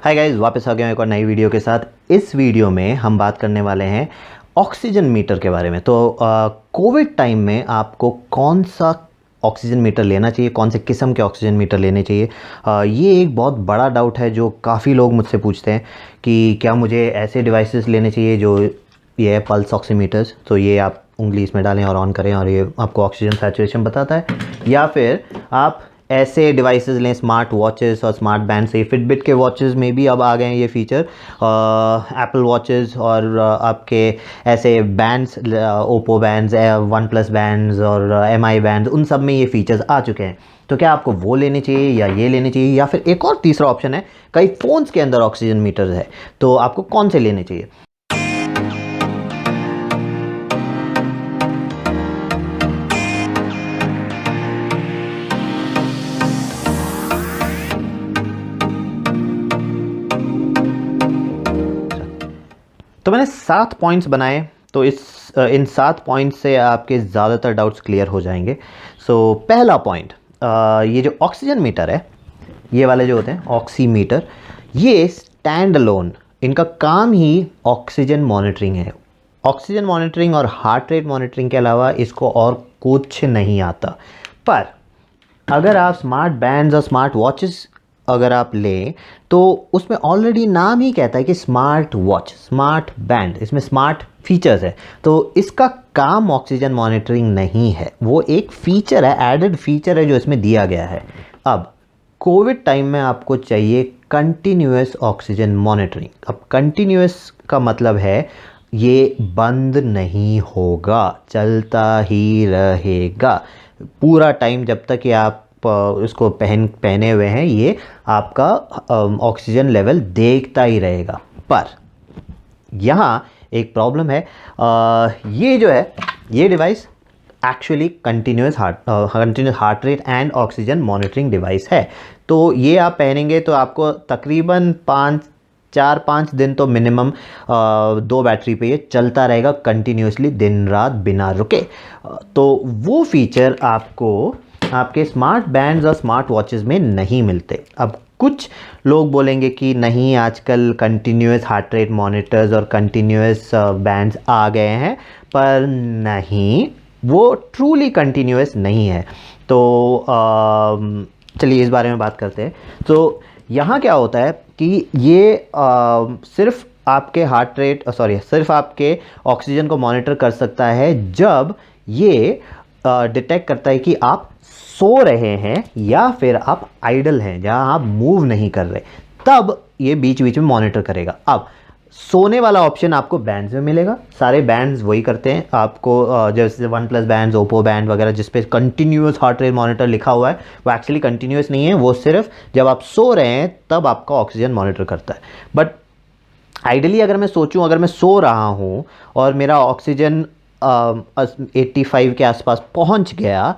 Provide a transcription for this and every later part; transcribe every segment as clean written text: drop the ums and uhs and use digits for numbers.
Hi guys, वापस आ गया एक और नई वीडियो के साथ। इस वीडियो में हम बात करने वाले हैं ऑक्सीजन मीटर के बारे में। तो कोविड टाइम में आपको कौन सा ऑक्सीजन मीटर लेना चाहिए, कौन से किस्म के ऑक्सीजन मीटर लेने चाहिए, ये एक बहुत बड़ा डाउट है जो काफ़ी लोग मुझसे पूछते हैं कि क्या मुझे ऐसे डिवाइसेस लेने चाहिए जो ये है पल्स ऑक्सीमीटर्स। तो ये आप उंगली इसमें डालें और ऑन करें और ये आपको ऑक्सीजन सैचुरेशन बताता है, या फिर आप ऐसे डिवाइसेस लें स्मार्ट वॉचेस और स्मार्ट बैंड से। फिटबिट के वॉचेस में भी अब आ गए हैं ये फीचर, एप्पल वॉचेस और आपके ऐसे bands, Oppo bands, one plus bands और एमआई बैंड्स, उन सब में ये फीचर्स आ चुके हैं। तो क्या आपको वो लेने चाहिए या ये लेने चाहिए, या फिर एक और तीसरा ऑप्शन है, कई फ़ोन्स के अंदर ऑक्सीजन मीटर्स है, तो आपको कौन से लेने चाहिए। तो मैंने 7 पॉइंट्स बनाए, तो इन 7 पॉइंट्स से आपके ज़्यादातर डाउट्स क्लियर हो जाएंगे। सो पहला पॉइंट, ये जो ऑक्सीजन मीटर है, ये वाले जो होते हैं ऑक्सीमीटर, ये स्टैंड अलोन, इनका काम ही ऑक्सीजन मॉनिटरिंग है। ऑक्सीजन मॉनिटरिंग और हार्ट रेट मॉनिटरिंग के अलावा इसको और कुछ नहीं आता। पर अगर आप स्मार्ट बैंड्स और स्मार्ट वॉचेस अगर आप लें तो उसमें ऑलरेडी नाम ही कहता है कि स्मार्ट वॉच, स्मार्ट बैंड, इसमें स्मार्ट फीचर्स है। तो इसका काम ऑक्सीजन मॉनिटरिंग नहीं है, वो एक फ़ीचर है, एडेड फीचर है जो इसमें दिया गया है। अब कोविड टाइम में आपको चाहिए कंटिन्यूअस ऑक्सीजन मॉनिटरिंग। अब कंटिन्यूअस का मतलब है ये बंद नहीं होगा, चलता ही रहेगा पूरा टाइम, जब तक कि आप इसको पहने हुए हैं, ये आपका ऑक्सीजन लेवल देखता ही रहेगा। पर यहाँ एक प्रॉब्लम है, ये जो है ये device actually continuous heart rate and oxygen monitoring device है। तो ये आप पहनेंगे तो आपको तकरीबन 4-5 दिन तो मिनिमम 2 बैटरी पे ये चलता रहेगा कंटिन्यूसली, दिन रात बिना रुके। तो वो फीचर आपको आपके स्मार्ट बैंड्स और स्मार्ट वॉचेस में नहीं मिलते। अब कुछ लोग बोलेंगे कि नहीं, आजकल कंटिन्यूअस हार्ट रेट मॉनिटर्स और कंटिन्यूअस बैंड्स आ गए हैं, पर नहीं, वो ट्रूली कंटिन्यूअस नहीं है। तो चलिए इस बारे में बात करते हैं। तो यहाँ क्या होता है कि ये सिर्फ आपके हार्ट रेट सिर्फ आपके ऑक्सीजन को मॉनिटर कर सकता है जब ये डिटेक्ट करता है कि आप सो रहे हैं या फिर आप आइडल हैं, जहां आप मूव नहीं कर रहे, तब ये बीच बीच में मॉनिटर करेगा। अब सोने वाला ऑप्शन आपको बैंड्स में मिलेगा, सारे बैंड्स वही करते हैं आपको, जैसे one plus bands, Oppo band वगैरह, जिस पे कंटिन्यूअस हार्ट रेट मॉनिटर लिखा हुआ है, वो एक्चुअली कंटिन्यूअस नहीं है, वो सिर्फ जब आप सो रहे हैं तब आपका ऑक्सीजन मॉनिटर करता है। बट आइडली अगर मैं सोचूं, अगर मैं सो रहा हूं और मेरा ऑक्सीजन 85 के आसपास पहुंच गया,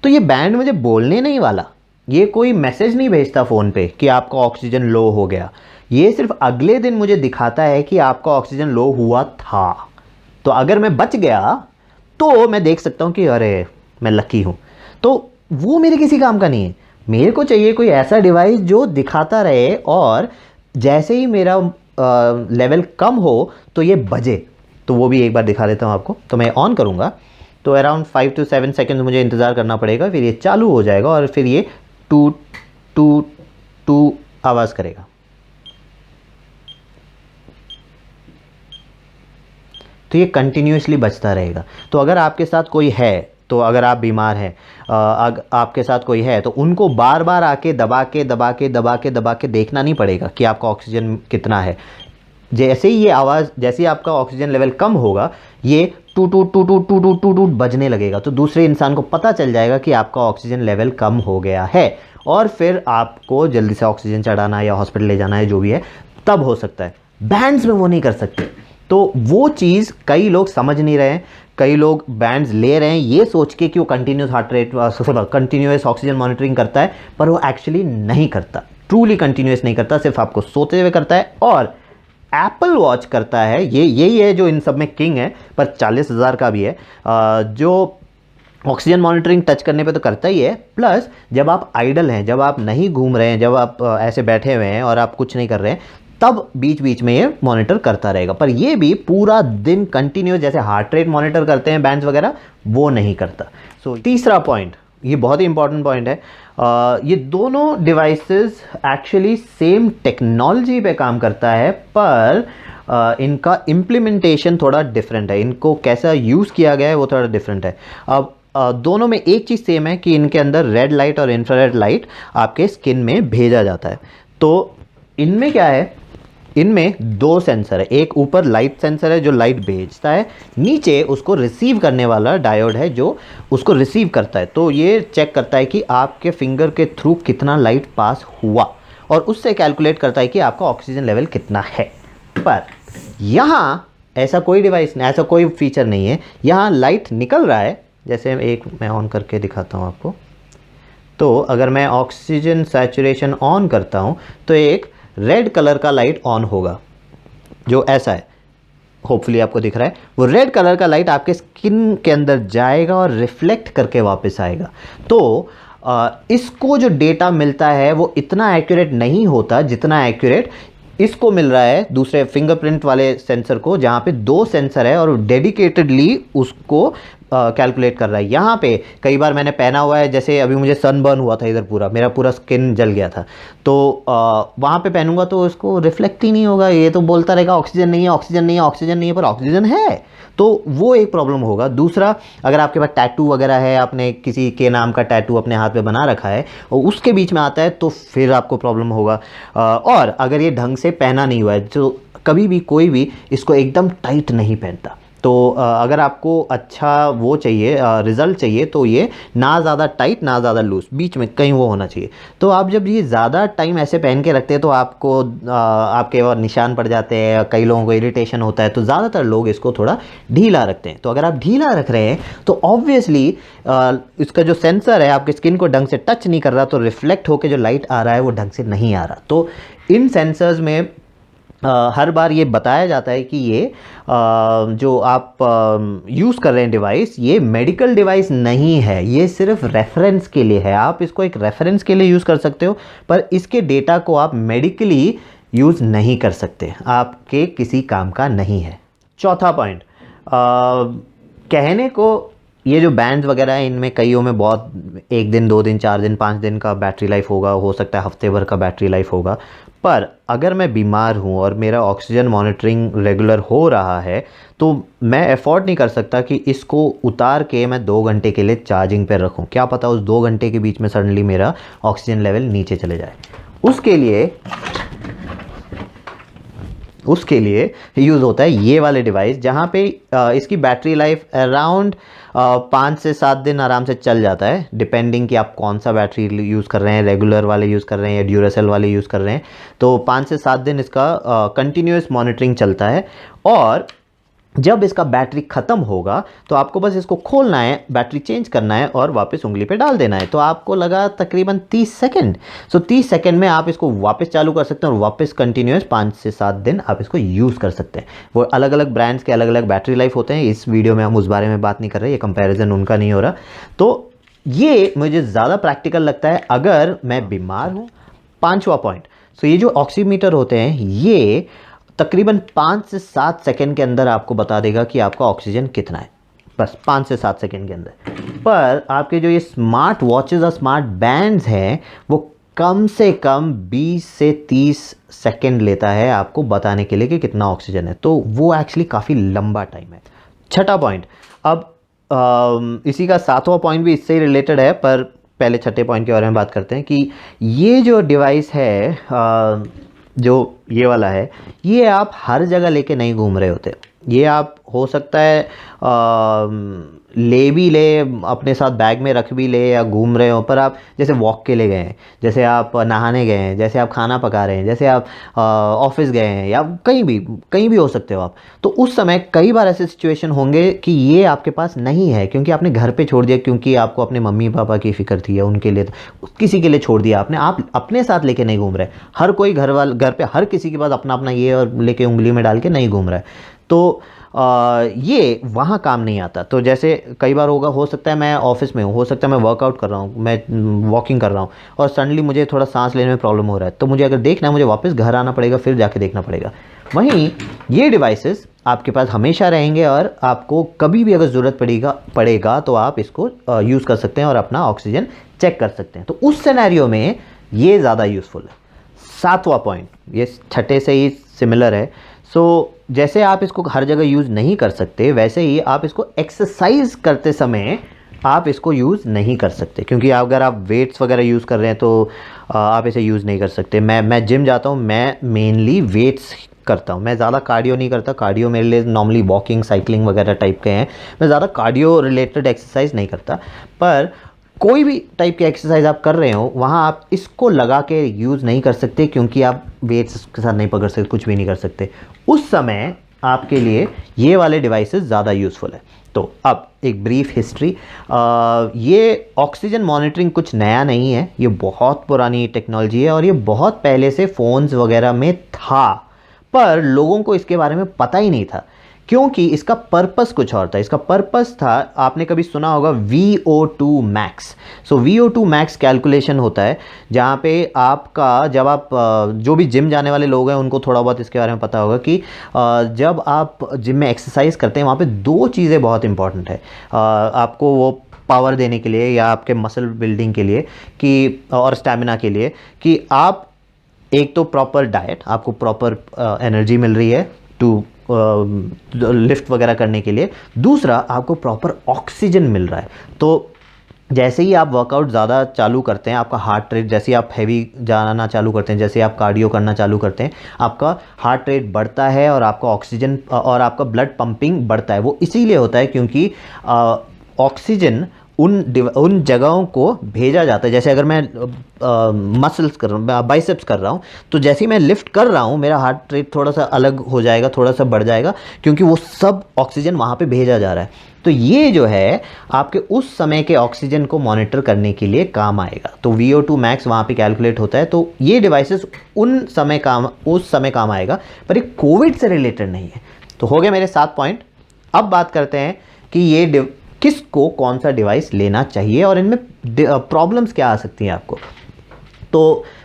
तो ये बैंड मुझे बोलने नहीं वाला, ये कोई मैसेज नहीं भेजता फ़ोन पे कि आपका ऑक्सीजन लो हो गया। ये सिर्फ अगले दिन मुझे दिखाता है कि आपका ऑक्सीजन लो हुआ था। तो अगर मैं बच गया तो मैं देख सकता हूँ कि अरे मैं लकी हूँ। तो वो मेरे किसी काम का नहीं है। मेरे को चाहिए कोई ऐसा डिवाइस जो दिखाता रहे और जैसे ही मेरा लेवल कम हो तो ये बजे। तो वो भी एक बार दिखा देता हूँ आपको। तो मैं ऑन करूँगा तो अराउंड 5 to 7 सेकेंड मुझे इंतज़ार करना पड़ेगा, फिर ये चालू हो जाएगा और फिर ये टू टू टू आवाज़ करेगा। तो ये कंटिन्यूसली बजता रहेगा। तो अगर आपके साथ कोई है, तो अगर आप बीमार हैं, आपके साथ कोई है, तो उनको बार बार आके दबा के देखना नहीं पड़ेगा कि आपका ऑक्सीजन कितना है। जैसे ही ये आवाज़, जैसे ही आपका ऑक्सीजन लेवल कम होगा, ये टू टू टू टू टू टू टू टू बजने लगेगा। तो दूसरे इंसान को पता चल जाएगा कि आपका ऑक्सीजन लेवल कम हो गया है, और फिर आपको जल्दी से ऑक्सीजन चढ़ाना या हॉस्पिटल ले जाना है, जो भी है, तब हो सकता है। बैंड्स में वो नहीं कर सकते। तो वो चीज़ कई लोग समझ नहीं रहे हैं। कई लोग बैंड्स ले रहे हैं ये सोच के कि वो continuous heart rate, continuous oxygen monitoring करता है, पर वो एक्चुअली नहीं करता, ट्रूली कंटिन्यूस नहीं करता, सिर्फ आपको सोते हुए करता है। और एप्पल वॉच करता है, ये यही है जो इन सब में किंग है, पर 40,000 का भी है, जो ऑक्सीजन मॉनिटरिंग टच करने पे तो करता ही है, प्लस जब आप आइडल हैं, जब आप नहीं घूम रहे हैं, जब आप ऐसे बैठे हुए हैं और आप कुछ नहीं कर रहे हैं, तब बीच बीच में ये मॉनिटर करता रहेगा। पर ये भी पूरा दिन कंटिन्यूस जैसे हार्ट रेट मॉनिटर करते हैं बैंड्स वगैरह, वो नहीं करता। सो तीसरा पॉइंट, ये बहुत ही इंपॉर्टेंट पॉइंट है, ये दोनों डिवाइसेस एक्चुअली सेम टेक्नोलॉजी पे काम करता है, पर इनका इम्प्लीमेंटेशन थोड़ा डिफरेंट है, इनको कैसा यूज़ किया गया है वो थोड़ा डिफरेंट है। अब दोनों में एक चीज़ सेम है कि इनके अंदर रेड लाइट और इंफ्रारेड लाइट आपके स्किन में भेजा जाता है। तो इनमें क्या है, इनमें दो सेंसर है, एक ऊपर लाइट सेंसर है जो लाइट भेजता है, नीचे उसको रिसीव करने वाला डायोड है जो उसको रिसीव करता है। तो ये चेक करता है कि आपके फिंगर के थ्रू कितना लाइट पास हुआ और उससे कैलकुलेट करता है कि आपका ऑक्सीजन लेवल कितना है। पर यहाँ ऐसा कोई डिवाइस, ऐसा कोई फीचर नहीं है। यहाँ लाइट निकल रहा है, जैसे एक मैं ऑन करके दिखाता हूँ आपको। तो अगर मैं ऑक्सीजन सैचुरेशन ऑन करता हूँ तो एक रेड कलर का लाइट ऑन होगा, जो ऐसा है, होपफुली आपको दिख रहा है। वो रेड कलर का लाइट आपके स्किन के अंदर जाएगा और रिफ्लेक्ट करके वापस आएगा। तो इसको जो डेटा मिलता है वो इतना एक्यूरेट नहीं होता जितना एक्यूरेट इसको मिल रहा है दूसरे फिंगरप्रिंट वाले सेंसर को, जहाँ पे दो सेंसर है और डेडिकेटेडली उसको कैलकुलेट कर रहा है। यहाँ पे कई बार मैंने पहना हुआ है, जैसे अभी मुझे सनबर्न हुआ था इधर, पूरा मेरा पूरा स्किन जल गया था, तो वहाँ पे पहनूंगा तो उसको रिफ्लेक्ट ही नहीं होगा, ये तो बोलता रहेगा ऑक्सीजन नहीं है, ऑक्सीजन नहीं है, ऑक्सीजन नहीं है, पर ऑक्सीजन है। तो वो एक प्रॉब्लम होगा। दूसरा, अगर आपके पास टैटू वगैरह है, आपने किसी के नाम का टैटू अपने हाथ पे बना रखा है और उसके बीच में आता है तो फिर आपको प्रॉब्लम होगा। और अगर ये ढंग से पहना नहीं हुआ है, तो कभी भी कोई भी इसको एकदम टाइट नहीं पहनता। तो अगर आपको अच्छा वो चाहिए, रिज़ल्ट चाहिए, तो ये ना ज़्यादा टाइट ना ज़्यादा लूज, बीच में कहीं वो होना चाहिए। तो आप जब ये ज़्यादा टाइम ऐसे पहन के रखते हैं तो आपको आपके और निशान पड़ जाते हैं, कई लोगों को इरिटेशन होता है, तो ज़्यादातर लोग इसको थोड़ा ढीला रखते हैं। तो अगर आप ढीला रख रहे हैं तो ऑब्वियसली इसका जो सेंसर है आपके स्किन को ढंग से टच नहीं कर रहा, तो रिफ्लेक्ट होकर जो लाइट आ रहा है वो ढंग से नहीं आ रहा। तो इन सेंसर्स में हर बार ये बताया जाता है कि ये जो आप यूज़ कर रहे हैं डिवाइस, ये मेडिकल डिवाइस नहीं है, ये सिर्फ रेफरेंस के लिए है। आप इसको एक रेफरेंस के लिए यूज़ कर सकते हो, पर इसके डेटा को आप मेडिकली यूज़ नहीं कर सकते, आपके किसी काम का नहीं है। चौथा पॉइंट, कहने को ये जो बैंड्स वगैरह हैं, इनमें कईयों में बहुत 1 दिन 2 दिन 4 दिन 5 दिन का बैटरी लाइफ होगा, हो सकता है हफ्ते भर का बैटरी लाइफ होगा। पर अगर मैं बीमार हूँ और मेरा ऑक्सीजन मॉनिटरिंग रेगुलर हो रहा है, तो मैं अफोर्ड नहीं कर सकता कि इसको उतार के मैं 2 घंटे के लिए चार्जिंग पर रखूँ। क्या पता उस 2 घंटे के बीच में सडनली मेरा ऑक्सीजन लेवल नीचे चले जाए। उसके लिए यूज़ होता है ये वाले डिवाइस, जहाँ पे इसकी बैटरी लाइफ अराउंड 5 से 7 दिन आराम से चल जाता है, डिपेंडिंग कि आप कौन सा बैटरी यूज़ कर रहे हैं, रेगुलर वाले यूज़ कर रहे हैं या ड्यूरासेल वाले यूज़ कर रहे हैं। तो 5 से 7 दिन इसका कंटिन्यूस मॉनिटरिंग चलता है। और जब इसका बैटरी ख़त्म होगा तो आपको बस इसको खोलना है, बैटरी चेंज करना है और वापस उंगली पे डाल देना है। तो आपको लगा तकरीबन 30 सेकंड। सो 30 सेकंड में आप इसको वापस चालू कर सकते हैं और वापस कंटिन्यूस 5 से 7 दिन आप इसको यूज़ कर सकते हैं। वो अलग अलग ब्रांड्स के अलग अलग बैटरी लाइफ होते हैं, इस वीडियो में हम उस बारे में बात नहीं कर रहे, ये कंपेरिजन उनका नहीं हो रहा। तो ये मुझे ज़्यादा प्रैक्टिकल लगता है अगर मैं बीमार हूँ। 5वां पॉइंट, सो ये जो ऑक्सीमीटर होते हैं ये तकरीबन 5 से 7 सेकंड के अंदर आपको बता देगा कि आपका ऑक्सीजन कितना है, बस 5 से 7 सेकंड के अंदर। पर आपके जो ये स्मार्ट वॉचेस और स्मार्ट बैंड्स हैं वो कम से कम 20 से 30 सेकंड लेता है आपको बताने के लिए कि कितना ऑक्सीजन है। तो वो एक्चुअली काफ़ी लंबा टाइम है। छठा पॉइंट, अब इसी का 7वां पॉइंट भी इससे ही रिलेटेड है, पर पहले छठे पॉइंट के बारे में बात करते हैं कि ये जो डिवाइस है जो ये वाला है, ये आप हर जगह लेके नहीं घूम रहे होते। ये आप हो सकता है ले भी ले, अपने साथ बैग में रख भी ले या घूम रहे हो, पर आप जैसे वॉक के लिए गए हैं, जैसे आप नहाने गए हैं, जैसे आप खाना पका रहे हैं, जैसे आप ऑफिस गए हैं या कहीं भी हो सकते हो आप, तो उस समय कई बार ऐसे सिचुएशन होंगे कि ये आपके पास नहीं है क्योंकि आपने घर पे छोड़ दिया, क्योंकि आपको अपने मम्मी पापा की फ़िक्र थी या उनके लिए किसी के लिए छोड़ दिया आपने, आप अपने साथ लेके नहीं घूम रहे। हर कोई घर पे हर किसी के पास अपना अपना ये और लेके उंगली में डाल के नहीं घूम रहा है। तो ये वहाँ काम नहीं आता। तो जैसे कई बार हो सकता है मैं ऑफिस में हूँ, हो सकता है मैं वर्कआउट कर रहा हूँ, मैं वॉकिंग कर रहा हूँ और सडनली मुझे थोड़ा सांस लेने में प्रॉब्लम हो रहा है, तो मुझे अगर देखना है मुझे वापस घर आना पड़ेगा, फिर जाके देखना पड़ेगा। वहीं ये डिवाइसेस आपके पास हमेशा रहेंगे और आपको कभी भी अगर ज़रूरत पड़ेगा तो आप इसको यूज़ कर सकते हैं और अपना ऑक्सीजन चेक कर सकते हैं। तो उस सिनेरियो में ये ज़्यादा यूज़फुल है। सातवां पॉइंट ये छठे से ही सिमिलर है। जैसे आप इसको हर जगह यूज़ नहीं कर सकते, वैसे ही आप इसको एक्सरसाइज करते समय आप इसको यूज़ नहीं कर सकते, क्योंकि अगर आप वेट्स वगैरह यूज़ कर रहे हैं तो आप इसे यूज़ नहीं कर सकते। मैं जिम जाता हूँ, मैं मेनली वेट्स करता हूँ, मैं ज़्यादा कार्डियो नहीं करता। कार्डियो मेरे लिए नॉर्मली वॉकिंग, साइकिलिंग वगैरह टाइप के हैं। मैं ज़्यादा कार्डियो रिलेटेड एक्सरसाइज नहीं करता। पर कोई भी टाइप की एक्सरसाइज आप कर रहे हो, वहाँ आप इसको लगा के यूज़ नहीं कर सकते, क्योंकि आप वेट्स के साथ नहीं पकड़ सकते, कुछ भी नहीं कर सकते। उस समय आपके लिए ये वाले डिवाइसेस ज़्यादा यूज़फुल है। तो अब एक ब्रीफ हिस्ट्री, ये ऑक्सीजन मॉनिटरिंग कुछ नया नहीं है, ये बहुत पुरानी टेक्नोलॉजी है और ये बहुत पहले से फ़ोन्स वगैरह में था, पर लोगों को इसके बारे में पता ही नहीं था, क्योंकि इसका पर्पस कुछ और था। इसका पर्पस था, आपने कभी सुना होगा VO2 max. VO2 max calculation होता है, जहाँ पे आपका जब आप जो भी जिम जाने वाले लोग हैं उनको थोड़ा बहुत इसके बारे में पता होगा कि जब आप जिम में एक्सरसाइज करते हैं, वहाँ पे दो चीज़ें बहुत इंपॉर्टेंट है आपको वो पावर देने के लिए या आपके मसल बिल्डिंग के लिए कि और स्टैमिना के लिए, कि आप एक तो प्रॉपर डाइट, आपको प्रॉपर एनर्जी मिल रही है टू लिफ्ट वगैरह करने के लिए। दूसरा, आपको प्रॉपर ऑक्सीजन मिल रहा है। तो जैसे ही आप वर्कआउट ज़्यादा चालू करते हैं, आपका हार्ट रेट, जैसे ही आप हैवी जाना चालू करते हैं, जैसे आप कार्डियो करना चालू करते हैं, आपका हार्ट रेट बढ़ता है और आपका ऑक्सीजन और आपका ब्लड पंपिंग बढ़ता है। वो इसीलिए होता है क्योंकि ऑक्सीजन उन जगहों को भेजा जाता है। जैसे अगर मैं मसल्स कर रहा हूँ, बाइसेप्स कर रहा हूँ, तो जैसे ही मैं लिफ्ट कर रहा हूँ मेरा हार्ट रेट थोड़ा सा अलग हो जाएगा, थोड़ा सा बढ़ जाएगा, क्योंकि वो सब ऑक्सीजन वहाँ पे भेजा जा रहा है। तो ये जो है आपके उस समय के ऑक्सीजन को मॉनिटर करने के लिए काम आएगा। तो VO2 मैक्स वहाँ पे कैलकुलेट होता है। तो ये डिवाइसेस उस समय काम आएगा, पर ये कोविड से रिलेटेड नहीं है। तो हो गए मेरे 7 पॉइंट। अब बात करते हैं कि ये किसको कौन सा डिवाइस लेना चाहिए और इनमें प्रॉब्लम्स क्या आ सकती हैं आपको। तो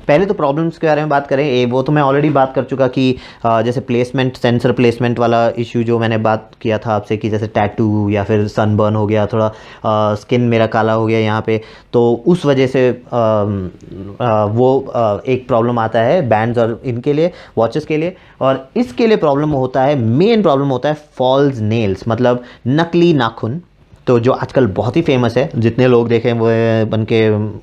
पहले तो प्रॉब्लम्स के बारे में बात करें, वो तो मैं ऑलरेडी बात कर चुका कि जैसे प्लेसमेंट, सेंसर प्लेसमेंट वाला इशू जो मैंने बात किया था आपसे, कि जैसे टैटू या फिर सनबर्न हो गया, थोड़ा स्किन मेरा काला हो गया यहाँ पे, तो उस वजह से वो एक प्रॉब्लम आता है बैंड्स और इनके लिए, वॉचेस के लिए। और इसके लिए प्रॉब्लम होता है, मेन प्रॉब्लम होता है फॉल्स नेल्स, मतलब नकली नाखून। तो जो आजकल बहुत ही फेमस है, जितने लोग देखें वो बन के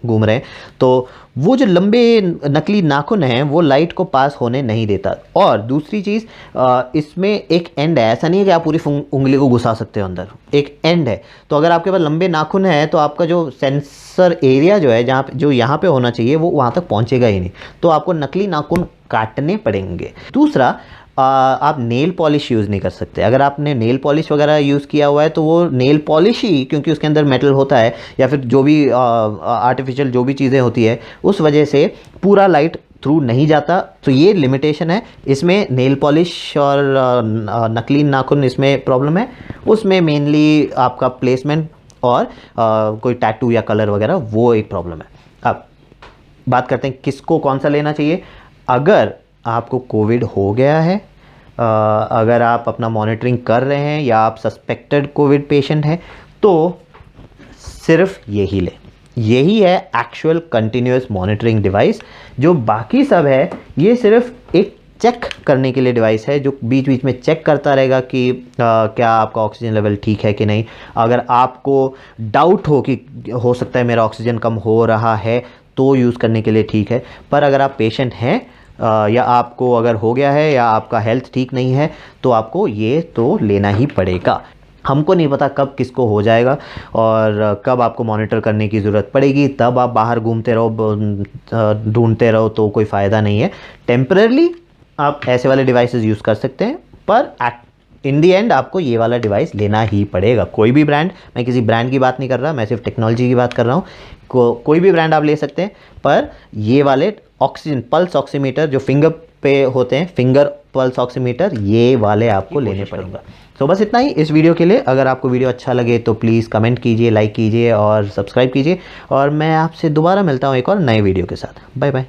घूम रहे हैं, तो वो जो लंबे नकली नाखून हैं वो लाइट को पास होने नहीं देता। और दूसरी चीज़, इसमें एक एंड है, ऐसा नहीं है कि आप पूरी उंगली को घुसा सकते हो अंदर, एक एंड है। तो अगर आपके पास लंबे नाखून है तो आपका जो सेंसर एरिया जो है, जो यहाँ पे होना चाहिए, वो वहाँ तक पहुँचेगा ही नहीं, तो आपको नकली नाखून काटने पड़ेंगे। दूसरा, आप नेल पॉलिश यूज़ नहीं कर सकते। अगर आपने नेल पॉलिश वगैरह यूज़ किया हुआ है तो वो नेल पॉलिश ही, क्योंकि उसके अंदर मेटल होता है या फिर जो भी आर्टिफिशियल जो भी चीज़ें होती है, उस वजह से पूरा लाइट थ्रू नहीं जाता। तो ये लिमिटेशन है इसमें। नेल पॉलिश और नकली नाखून, इसमें प्रॉब्लम है। उसमें मेनली आपका प्लेसमेंट और कोई टैटू या कलर वगैरह, वो एक प्रॉब्लम है। अब बात करते हैं किसको कौन सा लेना चाहिए। अगर आपको कोविड हो गया है, अगर आप अपना मॉनिटरिंग कर रहे हैं या आप सस्पेक्टेड कोविड पेशेंट हैं, तो सिर्फ यही लें। यही है एक्चुअल कंटिन्यूअस मॉनिटरिंग डिवाइस। जो बाकी सब है ये सिर्फ एक चेक करने के लिए डिवाइस है, जो बीच बीच में चेक करता रहेगा कि क्या आपका ऑक्सीजन लेवल ठीक है कि नहीं। अगर आपको डाउट हो कि हो सकता है मेरा ऑक्सीजन कम हो रहा है, तो यूज़ करने के लिए ठीक है। पर अगर आप पेशेंट हैं या आपको अगर हो गया है या आपका हेल्थ ठीक नहीं है, तो आपको ये तो लेना ही पड़ेगा। हमको नहीं पता कब किसको हो जाएगा और कब आपको मॉनिटर करने की ज़रूरत पड़ेगी। तब आप बाहर घूमते रहो, ढूंढते रहो, तो कोई फ़ायदा नहीं है। टेम्पररी आप ऐसे वाले डिवाइसेस यूज़ कर सकते हैं, पर इन दी एंड आपको ये वाला डिवाइस लेना ही पड़ेगा। कोई भी ब्रांड, मैं किसी ब्रांड की बात नहीं कर रहा, मैं सिर्फ टेक्नोलॉजी की बात कर रहा हूँ। कोई भी ब्रांड आप ले सकते हैं, पर ये वाले ऑक्सीजन पल्स ऑक्सीमीटर जो फिंगर पे होते हैं, फिंगर पल्स ऑक्सीमीटर, ये वाले आपको लेने पड़ेंगे। तो बस इतना ही इस वीडियो के लिए। अगर आपको वीडियो अच्छा लगे तो प्लीज़ कमेंट कीजिए, लाइक कीजिए और सब्सक्राइब कीजिए, और मैं आपसे दोबारा मिलता हूँ एक और नए वीडियो के साथ। Bye bye.